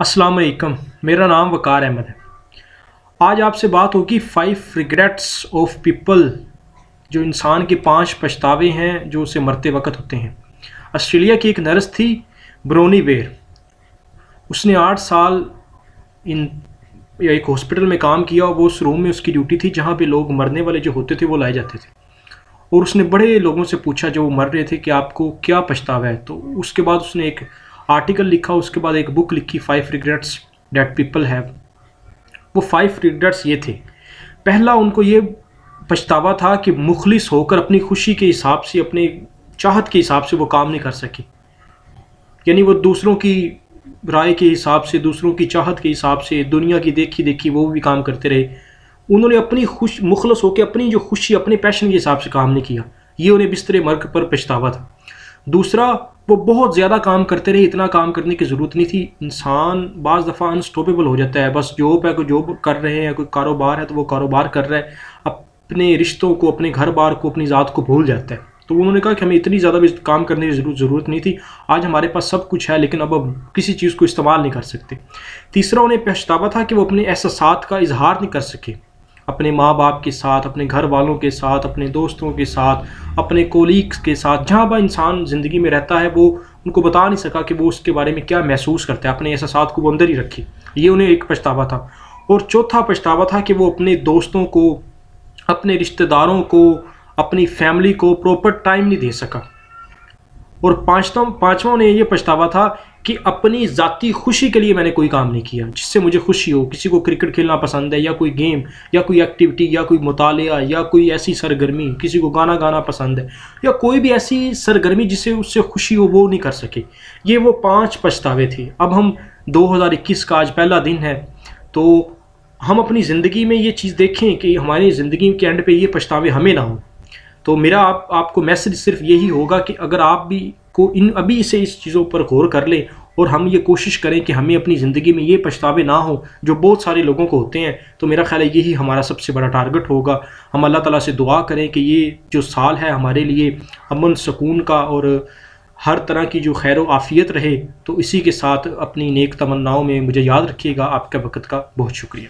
अस्सलाम वालेकुम, मेरा नाम वकार अहमद है। आज आपसे बात होगी 5 रिग्रेट्स ऑफ पीपल, जो इंसान के 5 पछतावे हैं जो उसे मरते वक्त होते हैं। ऑस्ट्रेलिया की एक नर्स थी ब्रोनी बेयर। उसने 8 साल इन एक हॉस्पिटल में काम किया और वो उस रूम में उसकी ड्यूटी थी जहाँ पे लोग मरने वाले जो होते थे वो लाए जाते थे। और उसने बड़े लोगों से पूछा जो मर रहे थे कि आपको क्या पछतावा है। तो उसके बाद उसने एक आर्टिकल लिखा, उसके बाद एक बुक लिखी 5 रिग्रेट्स दैट पीपल हैव। वो 5 रिग्रेट्स ये थे। पहला उनको ये पछतावा था कि मुखलिस होकर अपनी खुशी के हिसाब से, अपने चाहत के हिसाब से वो काम नहीं कर सके। यानी वो दूसरों की राय के हिसाब से, दूसरों की चाहत के हिसाब से, दुनिया की देखी देखी वो भी काम करते रहे। उन्होंने अपनी मुखलस होकर अपनी जो खुशी, अपने पैशन के हिसाब से काम नहीं किया। ये उन्हें बिस्तरे मर्ग पर पछतावा था। दूसरा, वो बहुत ज़्यादा काम करते रहे। इतना काम करने की ज़रूरत नहीं थी। इंसान बाज़ दफ़ा अनस्टॉपेबल हो जाता है। बस जॉब है, कोई जॉब कर रहे हैं, कोई कारोबार है तो वो कारोबार कर रहा है, अपने रिश्तों को, अपने घर बार को, अपनी ज़ात को भूल जाता है। तो उन्होंने कहा कि हमें इतनी ज़्यादा भी काम करने की ज़रूरत नहीं थी। आज हमारे पास सब कुछ है लेकिन अब किसी चीज़ को इस्तेमाल नहीं कर सकते। तीसरा, उन्हें पछतावा था कि वो अपने एहसासात का इजहार नहीं कर सके, अपने माँ बाप के साथ, अपने घर वालों के साथ, अपने दोस्तों के साथ, अपने कोलीग्स के साथ। जहाँ पर इंसान ज़िंदगी में रहता है वो उनको बता नहीं सका कि वो उसके बारे में क्या महसूस करता है, अपने एहसासात को वो अंदर ही रखे। ये उन्हें एक पछतावा था। और चौथा पछतावा था कि वो अपने दोस्तों को, अपने रिश्तेदारों को, अपनी फैमिली को प्रॉपर टाइम नहीं दे सका। और पाँचवा उन्हें ये पछतावा था कि अपनी ज़ाती खुशी के लिए मैंने कोई काम नहीं किया जिससे मुझे खुशी हो। किसी को क्रिकेट खेलना पसंद है, या कोई गेम, या कोई एक्टिविटी, या कोई मुतालिया, या कोई ऐसी सरगर्मी, किसी को गाना गाना पसंद है, या कोई भी ऐसी सरगर्मी जिससे उससे खुशी हो, वो नहीं कर सके। ये वो 5 पछतावे थे। अब हम 2021 का आज पहला दिन है, तो हम अपनी ज़िंदगी में ये चीज़ देखें कि हमारी ज़िंदगी के एंड पे ये पछतावे हमें ना हों। तो मेरा आपको मैसेज सिर्फ यही होगा कि अगर आप भी को अभी से इस चीज़ों पर गौर कर ले और हम ये कोशिश करें कि हमें अपनी ज़िंदगी में ये पछतावे ना हो जो बहुत सारे लोगों को होते हैं, तो मेरा ख्याल है यही हमारा सबसे बड़ा टारगेट होगा। हम अल्लाह ताला से दुआ करें कि ये जो साल है हमारे लिए अमन सुकून का और हर तरह की जो खैर आफ़ियत रहे। तो इसी के साथ अपनी नेक तमन्नाओं में मुझे याद रखिएगा। आपका वक़्त का बहुत शुक्रिया।